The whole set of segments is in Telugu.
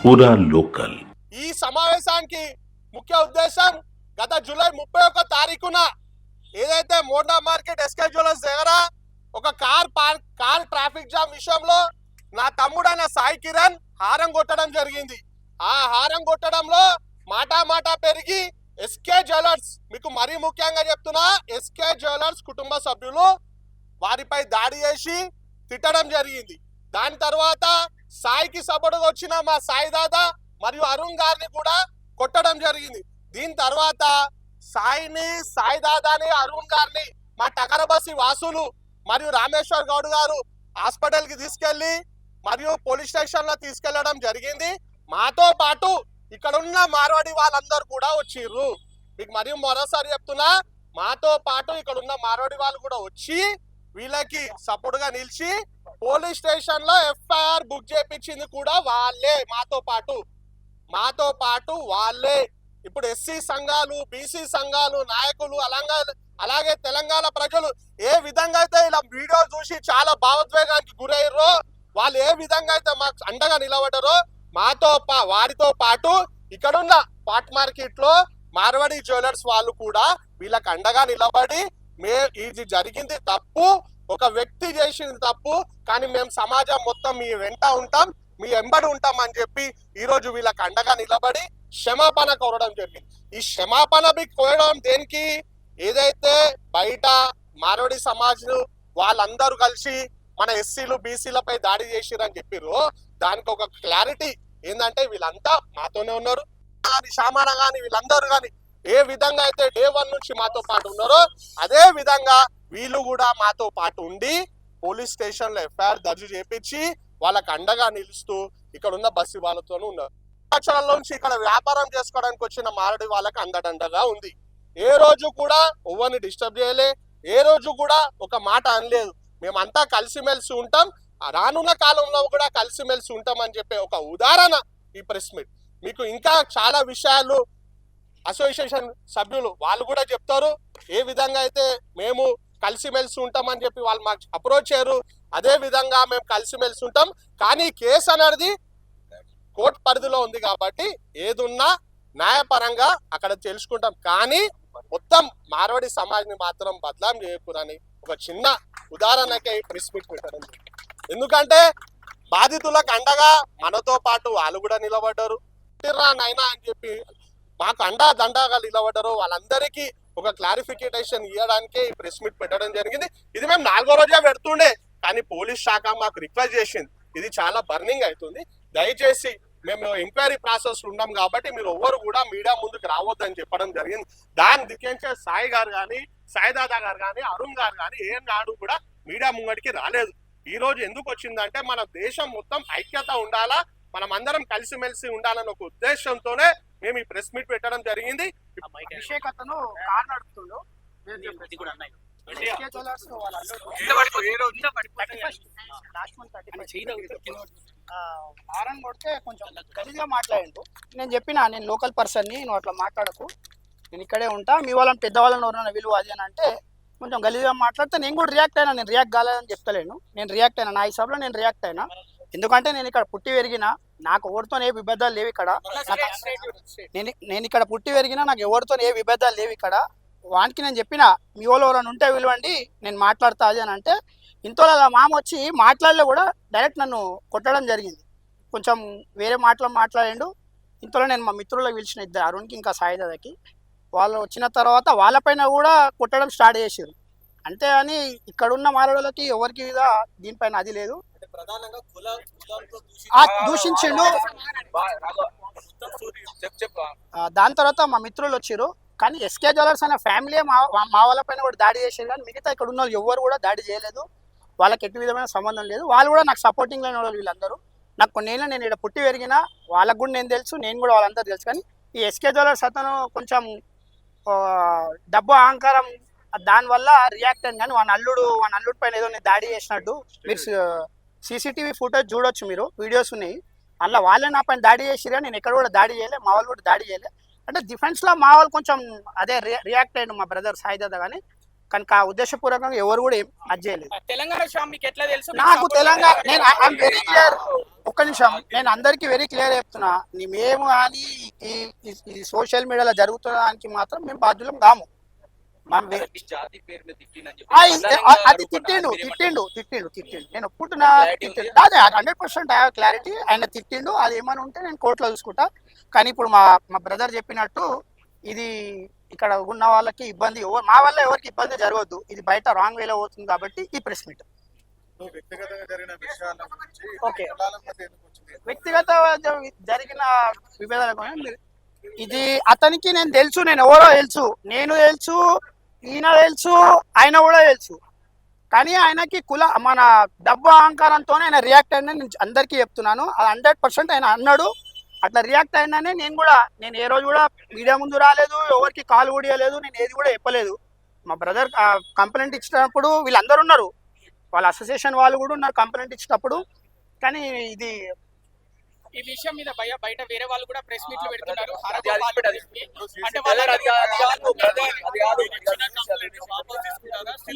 పూరా లోకల్. ఈ సమావేశానికి ముఖ్య ఉద్దేశం గత జూలై 31 తారీఖున ఏదైతే మోండా మార్కెట్ ఎస్కే జ్యువెలర్స్ దగ్గర ఒక కార్ ట్రాఫిక్ జామ్ విషయంలో నా తమ్ముడైన సాయి కిరణ్ హారం కొట్టడం జరిగింది. ఆ హారం కొట్టడంలో మాట పెరిగి ఎస్కే జ్యువెలర్స్, మీకు మరీ ముఖ్యంగా చెప్తున్నా, ఎస్కే జ్యువెలర్స్ కుటుంబ సభ్యులు వారిపై దాడి చేసి తిట్టడం జరిగింది. దాని తర్వాత సాయికి సపోర్టుగా వచ్చిన మా సాయి దాదా మరియు అరుణ్ గారిని కూడా కొట్టడం జరిగింది. దీని తర్వాత సాయి దాదాని, అరుణ్ గారిని మా టకరబసి వాసులు మరియు రామేశ్వర్ గౌడ్ గారు హాస్పిటల్ కి తీసుకెళ్లి మరియు పోలీస్ స్టేషన్ లో తీసుకెళ్లడం జరిగింది. మాతో పాటు ఇక్కడ ఉన్న మార్వాడి వాళ్ళందరూ కూడా వచ్చిర్రు. మీకు మరియు మరోసారి చెప్తున్నా, మాతో పాటు ఇక్కడ ఉన్న మార్వాడి వాళ్ళు కూడా వచ్చి వీళ్ళకి సపోర్ట్ గా నిలిచి పోలీస్ స్టేషన్ లో ఎఫ్ఐఆర్ బుక్ చేయించింది కూడా వాళ్ళే. మాతో పాటు వాళ్ళే. ఇప్పుడు ఎస్సీ సంఘాలు, బీసీ సంఘాలు నాయకులు, అలాగే తెలంగాణ ప్రజలు ఏ విధంగా అయితే ఇలా వీడియో చూసి చాలా భావోద్వేగానికి గురయ్యారో, వాళ్ళు ఏ విధంగా అయితే మాకు అండగా నిలబడ్డారో, వారితో పాటు ఇక్కడున్న పాట్ మార్కెట్ లో మార్వాడి జ్యువెలర్స్ వాళ్ళు కూడా వీళ్ళకి అండగా నిలబడి, ఇది జరిగింది తప్పు, ఒక వ్యక్తి చేసింది తప్పు, కానీ మేము సమాజం మొత్తం మీ వెంట ఉంటాం, మీ ఎంబడి ఉంటాం అని చెప్పి ఈ రోజు వీళ్ళకి అండగా నిలబడి క్షమాపణ కోరడం జరిగింది. ఈ క్షమాపణ కోరడం దేనికి? ఏదైతే బయట మార్వాడి సమాజం వాళ్ళందరూ కలిసి మన ఎస్సీలు బీసీలపై దాడి చేసిరని చెప్పిర్రు, దానికి ఒక క్లారిటీ ఏంటంటే వీళ్ళంతా మాతోనే ఉన్నారు. శామాన గాని వీళ్ళందరూ గాని ఏ విధంగా అయితే డే 1 నుంచి మాతో పాటు ఉన్నారో, అదే విధంగా వీళ్ళు కూడా మాతో పాటు ఉండి పోలీస్ స్టేషన్ లో ఎఫ్ఐఆర్ దర్జు చేపించి వాళ్ళకి అండగా నిలుస్తూ ఇక్కడ ఉన్న బస్సు వాళ్ళతోనూ ఉన్నారు. లక్షల నుంచి ఇక్కడ వ్యాపారం చేసుకోవడానికి వచ్చిన మారడి వాళ్ళకి అండదండగా ఉంది. ఏ రోజు కూడా ఎవరిని డిస్టర్బ్ చేయలే, ఏ రోజు కూడా ఒక మాట అనలేదు. మేమంతా కలిసిమెలిసి ఉంటాం, రానున్న కాలంలో కూడా కలిసిమెలిసి ఉంటాం అని చెప్పే ఒక ఉదాహరణ ఈ ప్రెస్ మీట్. మీకు ఇంకా చాలా విషయాలు అసోసియేషన్ సభ్యులు వాళ్ళు కూడా చెప్తారు, ఏ విధంగా అయితే మేము కలిసిమెలిసి ఉంటామని చెప్పి వాళ్ళు మాకు అప్రోచ్ అయ్యారు, అదే విధంగా మేము కలిసిమెలిసి ఉంటాం. కానీ కేసు అనేది కోర్టు పరిధిలో ఉంది కాబట్టి ఏదున్నా న్యాయపరంగా అక్కడ తెలుసుకుంటాం. కానీ మొత్తం మార్వాడి సమాజ్ని మాత్రం బదలాం చేయకూడని ఒక చిన్న ఉదాహరణకే ఈ ప్రెస్ మీట్ పెట్టడం. ఎందుకంటే బాధితులకు అండగా మనతో పాటు వాళ్ళు కూడా నిలబడ్డారు. నైనా అని చెప్పి మాకు అండా దండగా నిలబడ్డారు. వాళ్ళందరికీ ఒక క్లారిఫికేషన్ ఇవ్వడానికే ఈ ప్రెస్ మీట్ పెట్టడం జరిగింది. ఇది మేము 4వ రోజే పెడుతుండే, కానీ పోలీస్ శాఖ మాకు రిక్వెస్ట్ చేసింది, ఇది చాలా బర్నింగ్ అవుతుంది, దయచేసి మేము ఎంక్వైరీ ప్రాసెస్ ఉన్నాం కాబట్టి మీరు ఎవరు కూడా మీడియా ముందుకు రావద్దని చెప్పడం జరిగింది. దాని దిక్కించే సాయి గారు కానీ, సాయిదాదా గారు కానీ, అరుణ్ గారు కానీ ఏం నాడు కూడా మీడియా ముంగడికి రాలేదు. ఈ రోజు ఎందుకు వచ్చిందంటే మన దేశం మొత్తం ఐక్యత ఉండాలా, మనం అందరం కలిసిమెలిసి ఉండాలన్న ఒక ఉద్దేశంతోనే మేము ఈ ప్రెస్ మీట్ పెట్టడం జరిగింది. హారం కొడితే కొంచెం గలీజ్గా మాట్లాడిండు. నేను చెప్పిన, నేను లోకల్ పర్సన్ని, నువ్వు అట్లా మాట్లాడకు, నేను ఇక్కడే ఉంటా, మీ వాళ్ళని పెద్దవాళ్ళని ఎవరైనా విలువ అది అని అంటే కొంచెం గలీజ్గా మాట్లాడితే నేను కూడా రియాక్ట్ అయినా. నేను రియాక్ట్ కాలేదని చెప్తలేను, నేను రియాక్ట్ అయినా, నా హిసాబ్లో నేను రియాక్ట్ అయినా. ఎందుకంటే నేను ఇక్కడ పుట్టి పెరిగినా, నాకు ఎవరితో ఏ విభేదాలు లేవు ఇక్కడ. నేను ఇక్కడ పుట్టి పెరిగినా, నాకు ఎవరితో ఏ విభేదాలు లేవు ఇక్కడ. వానికి నేను చెప్పిన, మీ వాళ్ళు ఎవరైనా ఉంటే విలువండి, నేను మాట్లాడతా అది అని అంటే, ఇంతలో మామ వచ్చి మాట్లాడలే కూడా డైరెక్ట్ నన్ను కొట్టడం జరిగింది. కొంచెం వేరే మాట్లాడిండు. ఇంతలో నేను మా మిత్రులకు పిలిచిన, ఇద్దరు అరుణ్కి ఇంకా సాయిదాదాకి, వాళ్ళు వచ్చిన తర్వాత వాళ్ళపైన కూడా కొట్టడం స్టార్ట్ చేసారు. అంతే అని ఇక్కడున్న మారడులకి ఎవరికి దీనిపైన అది లేదు. దూషించిండు. దాని తర్వాత మా మిత్రులు వచ్చారు, కానీ ఎస్కే జ్యువెలర్స్ అనే ఫ్యామిలీ మా వాళ్ళ పైన కూడా దాడి చేసారు. కానీ మిగతా ఇక్కడ ఉన్న వాళ్ళు ఎవరు కూడా దాడి చేయలేదు, వాళ్ళకి ఎట్టి విధమైన సంబంధం లేదు. వాళ్ళు కూడా నాకు సపోర్టింగ్ లేని వాళ్ళు వీళ్ళందరూ. నాకు కొన్నేళ్ళు నేను ఇక్కడ పుట్టి పెరిగినా, వాళ్ళకు కూడా నేను తెలుసు, నేను కూడా వాళ్ళందరూ తెలుసు. కానీ ఈ ఎస్కే జ్యువెలర్స్ అతను కొంచెం డబ్బు అహంకారం, దానివల్ల రియాక్ట్ అయింది. కానీ వాళ్ళ అల్లుడు పైన ఏదో నేను దాడి చేసినట్టు మీరు సీసీటీవీ ఫుటేజ్ చూడొచ్చు, మీరు వీడియోస్ ఉన్నాయి, అలా వాళ్ళే నా పైన దాడి చేసిరా. నేను ఎక్కడ కూడా దాడి చేయలే, మా వాళ్ళు కూడా దాడి చేయలే. అంటే డిఫెన్స్లో మా వాళ్ళు కొంచెం అదే రియాక్ట్ అయ్యాడు మా బ్రదర్ సాయిదాదా. కానీ కనుక ఉద్దేశపూర్వకంగా ఎవరు కూడా ఏం అది చేయలేదు. తెలంగాణ విషయం మీకు ఎట్లా తెలుసు? నాకు తెలంగాణ, నేను ఐఎమ్ వెరీ క్లియర్. ఒక్క నిమిషం, నేను అందరికీ వెరీ క్లియర్ చెప్తున్నా, మేము కానీ ఈ సోషల్ మీడియాలో జరుగుతున్న దానికి మాత్రం మేము బాధ్యులం కాము. మనం జాతి పేరు మీద తిట్టిందని చెప్పి అది తిట్టిండు. నేను ఒప్పుకుంటున్నా, అదే 100% ఐ హావ్ క్లారిటీ. ఆయన తిట్టిండు, అది ఏమైనా ఉంటే నేను కోర్టులో చూసుకుంటా. కానీ ఇప్పుడు మా బ్రదర్ చెప్పినట్టు ఇది ఇక్కడ ఉన్న వాళ్ళకి ఇబ్బంది, మా వల్ల ఎవరికి ఇబ్బంది జరగవద్దు, ఇది బయట రాంగ్ వేలో అవుతుంది కాబట్టి ఈ ప్రెస్ మీట్. ఓకే, వ్యక్తిగత జరిగిన విభేదాల గురించి ఇది అతనికి నేను తెలుసు, నేను ఎవరో తెలుసు, ఈయన తెలుసు, ఆయన కూడా తెలుసు. కానీ ఆయనకి మన డబ్బు అహంకారంతోనే ఆయన రియాక్ట్ అయినా నేను అందరికీ చెప్తున్నాను. అది 100% ఆయన అన్నాడు, అట్లా రియాక్ట్ అయినానే నేను ఏ రోజు కూడా మీడియా ముందు రాలేదు, ఎవరికి కాల్ కూడియలేదు, నేను ఏది కూడా చెప్పలేదు. మా బ్రదర్ కంప్లైంట్ ఇచ్చినప్పుడు వీళ్ళందరూ ఉన్నారు, వాళ్ళ అసోసియేషన్ వాళ్ళు కూడా ఉన్నారు కంప్లైంట్ ఇచ్చినప్పుడు. కానీ ఈ విషయం మీద బయట వేరే వాళ్ళు కూడా ప్రెస్ మీట్లు పెడుతున్నారు.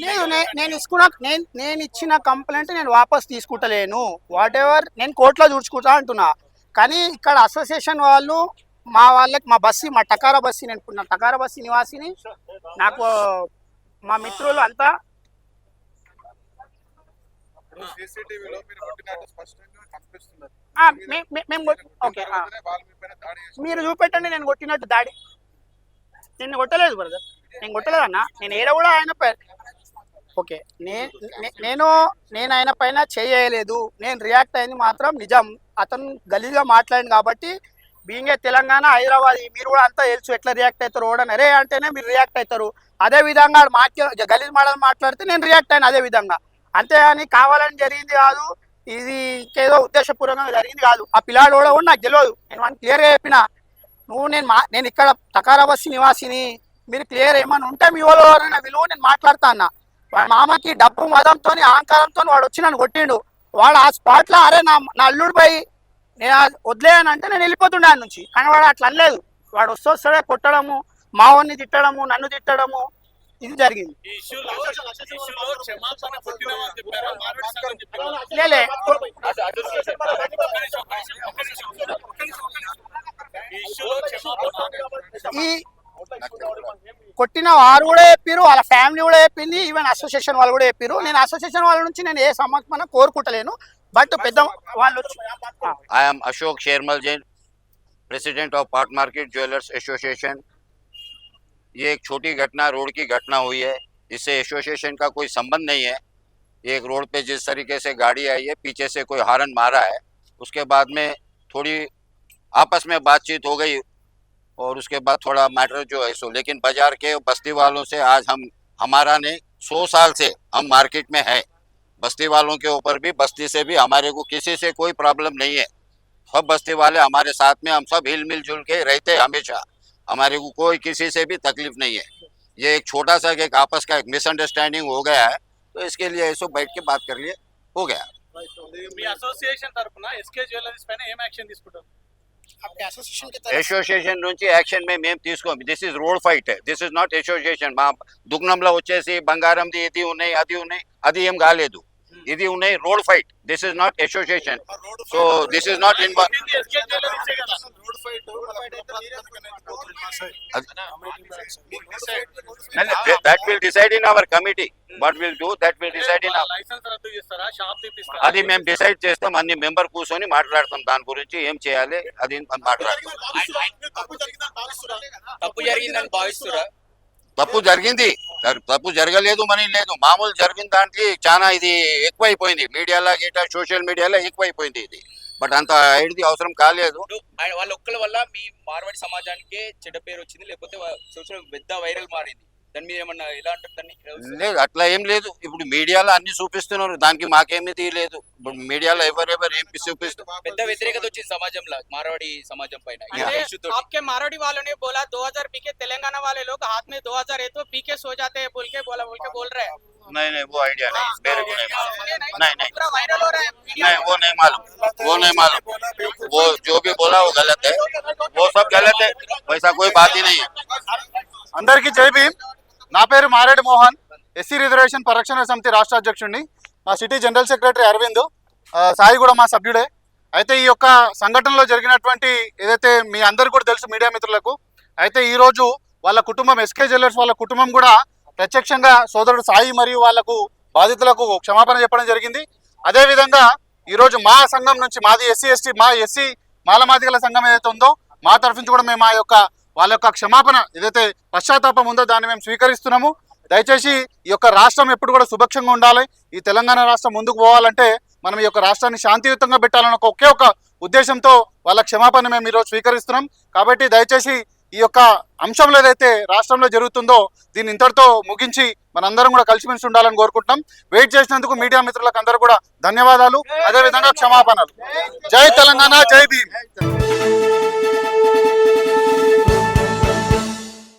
లేదు, నేను ఇచ్చిన కంప్లైంట్ నేను వాపస్ తీసుకుంటలేను. వాట్ ఎవర్ నేను కోర్టులో చూసుకుంటా అంటున్నా. కానీ ఇక్కడ అసోసియేషన్ వాళ్ళు మా బస్సి, మా టకారా బస్సి, నేను టకారా బస్సి నివాసిని, నాకు మా మిత్రులు అంతా మీరు చూపెట్టండి, నేను కొట్టినట్టు దాడి నేను కొట్టలేదు బ్రదర్, నేను కొట్టలేదు అన్న, నేను ఏడ కూడా ఆయన ఓకే నేను ఆయన పైన చేయలేదు, నేను రియాక్ట్ అయింది మాత్రం నిజం. అతను గలీజ్గా మాట్లాడింది కాబట్టి బీయింగ్ ఏ తెలంగాణ హైదరాబాద్ మీరు కూడా అంతా తెలుసు ఎట్లా రియాక్ట్ అవుతారు. ఓడని అరే అంటేనే మీరు రియాక్ట్ అవుతారు, అదే విధంగా గలీజ్ మాట్లాడితే నేను రియాక్ట్ అయిన అదే విధంగా, అంతేగాని కావాలని జరిగింది కాదు, ఇది ఇంకేదో ఉద్దేశపూర్వకంగా జరిగింది కాదు. ఆ పిల్లాడు కూడా నాకు తెలియదు, నేను వాడిని క్లియర్గా చెప్పిన, నేను ఇక్కడ టకారా బస్సి నివాసిని, మీరు క్లియర్ ఏమైనా ఉంటే మీ వాళ్ళు ఎవరైనా విలువ నేను మాట్లాడతా అన్న. వాడి మామకి డబ్బు మదంతో అహంకారంతో వాడు వచ్చి నన్ను కొట్టిండు. వాడు ఆ స్పాట్లో అరే నా అల్లుడు పోయి నేను వదిలేయనంటే నేను వెళ్ళిపోతుండే ఆయన నుంచి. కానీ వాడు అట్లా అనలేదు, వాడు వస్తాడే కొట్టడము, మావాడిని తిట్టడము, నన్ను తిట్టడము, ఇది జరిగింది. లేలే, ఈ కొట్టిన వారు కూడా చెప్పారు, వాళ్ళ ఫ్యామిలీ కూడా చెప్పింది, ఈవెన్ అసోసియేషన్ వాళ్ళు కూడా చెప్పారు. నేను అసోసియేషన్ వాళ్ళ నుంచి నేను ఏ సమర్థన కోరుకుంటలేను, బట్ పెద్ద వాళ్ళు. I am Ashok Shermal Jain, president of part market jewellers association. ये एक छोटी घटना, रोड की घटना हुई है, इससे एसोसिएशन का कोई संबंध नहीं है। एक रोड पे जिस तरीके से गाड़ी आई है, पीछे से कोई हॉर्न मारा है, उसके बाद में थोड़ी आपस में बातचीत हो गई और उसके बाद थोड़ा मैटर जो है सो, लेकिन बाजार के बस्ती वालों से आज हमारा ने 100 साल से हम मार्केट में है, बस्ती वालों के ऊपर भी, बस्ती से भी हमारे को किसी से कोई प्रॉब्लम नहीं है। सब बस्ती वाले हमारे साथ में, हम सब हिल मिल जुल के रहते हमेशा, हमारे को कोई किसी से भी तकलीफ नहीं है। ये एक छोटा सा एक आपस का एक मिसअंडरस्टैंडिंग हो गया है, तो इसके लिए ऐसो बैठ के बात कर लिए, हो गया। మీ అసోసియేషన్ తరపున ఎస్కే జ్యువెలరీస్ పైన ఏం యాక్షన్ తీసుకుంటారు? అసోసియేషన్ నుంచి యాక్షన్ మేము తీసుకోం. This is road fight, this is not association. మా దుగ్నంలో వచ్చేసి బంగారంది ఇది ఉన్నాయి, అది ఏం కాలేదు, ఇది ఉన్నాయి road fight. This is not association, so this is not involve. That will decide in our committee. What we'll do, that will decide in our. Licence రద్దు చేస్తారా, షాప్ తీపిస్తారా? అది మేము డిసైడ్ చేస్తాం, అన్ని మెంబర్ కూర్చొని మాట్లాడతాం, దాని గురించి ఏం చేయాలి అది మాట్లాడతాం. తప్పు జరిగిందని భావిస్తురా? తప్పు జరగలేదు అని లేదు, మామూలు జరిగిన దాంట్లో చాలా ఇది ఎక్కువైపోయింది, మీడియాలో గిట్లా సోషల్ మీడియాలో ఎక్కువైపోయింది ఇది, బట్ అంత ఐడిది అవసరం కాలేదు. వాళ్ళ ఒక్కల వల్ల మీ మార్వాడి సమాజానికి చెడ్డ పేరు వచ్చింది, లేకపోతే సోషల్ పెద్ద వైరల్ మారింది, దాని మీద ఏమన్నా ఎలా అంటారు దాన్ని? లేదు, అట్లా ఏం లేదు. ఇప్పుడు మీడియాలో అన్ని చూపిస్తున్నారు, దానికి మాకేమిది లేదు. ఇప్పుడు మీడియాలో ఎవరెవరు ఏం చూపిస్తున్నారు, పెద్ద వ్యతిరేకత వచ్చింది సమాజంలో, మార్వాడి సమాజం పైన. आपके मारवाड़ी वालों ने बोला 2000 पीके, तेलंगाना वाले लोग हाथ में 2000 है तो पीके सो जाते हैं बोल के बोल रहे हैं। नहीं वो आइडिया नहीं, मेरे को नहीं मालूम, नहीं पूरा वायरल हो रहा है, नहीं वो नहीं मालूम, वो जो भी बोला वो गलत है, वो सब गलत है, वैसा कोई बात ही नहीं है। అందరికీ జై భీమ్. నా పేరు మారేడు మోహన్, ఎస్సీ రిజర్వేషన్ పరిరక్షణ సమితి రాష్ట్ర అధ్యక్షుడిని. మా city general secretary Arvind, Sai కూడా మా సభ్యుడే. అయితే ఈ యొక్క సంఘటనలో జరిగినటువంటి ఏదైతే మీ అందరికీ కూడా తెలుసు మీడియా మిత్రులకు, అయితే ఈ రోజు వాళ్ళ కుటుంబం ఎస్కే జ్యువెలర్స్ వాళ్ళ కుటుంబం కూడా ప్రత్యక్షంగా సోదరుడు సాయి మరియు వాళ్ళకు బాధితులకు క్షమాపణ చెప్పడం జరిగింది. అదేవిధంగా ఈరోజు మా సంఘం నుంచి, మాది ఎస్సీ మాలమాదిగల సంఘం ఏదైతే ఉందో మా తరఫు నుంచి కూడా మేము వాళ్ళ యొక్క క్షమాపణ ఏదైతే పశ్చాత్తాపం ఉందో దాన్ని మేము స్వీకరిస్తున్నాము. దయచేసి ఈ యొక్క రాష్ట్రం ఎప్పుడు కూడా సుభిక్షంగా ఉండాలి. ఈ తెలంగాణ రాష్ట్రం ముందుకు పోవాలంటే మనం ఈ యొక్క రాష్ట్రాన్ని శాంతియుతంగా పెట్టాలని ఒకే ఒక ఉద్దేశంతో వాళ్ళ క్షమాపణ మేము ఈరోజు స్వీకరిస్తున్నాం. కాబట్టి దయచేసి ఈ యొక్క అంశంలో ఏదైతే రాష్ట్రంలో జరుగుతుందో దీన్ని ఇంతటితో ముగించి మనందరం కూడా కలిసిమెలిసి ఉండాలని కోరుకుంటున్నాం. వెయిట్ చేసినందుకు మీడియా మిత్రులకు అందరూ కూడా ధన్యవాదాలు, అదేవిధంగా క్షమాపణలు. జై తెలంగాణ, జై భీమ్.